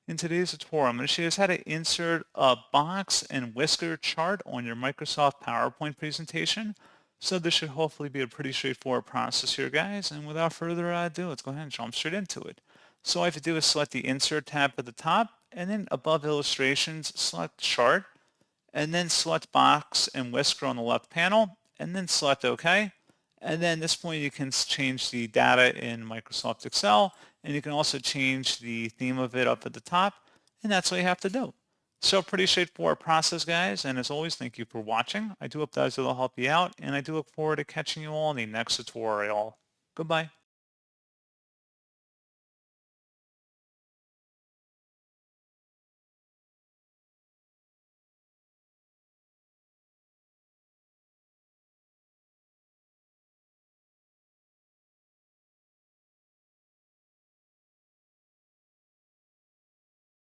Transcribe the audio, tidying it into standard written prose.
In today's tutorial, I'm going to show you guys how to insert a box and whisker chart on your Microsoft PowerPoint presentation. So this should hopefully be a pretty straightforward process here, guys. And without further ado, let's go ahead and jump straight into it. So all I have to do is select the Insert tab at the top, and then above Illustrations, select Chart, and then select Box and Whisker on the left panel, and then select OK. And then at this point, you can change the data in Microsoft Excel, and you can also change the theme of it up at the top, and that's all you have to do. So pretty straightforward process, guys, and as always, thank you for watching. I do hope that will help you out, and I do look forward to catching you all in the next tutorial. Goodbye.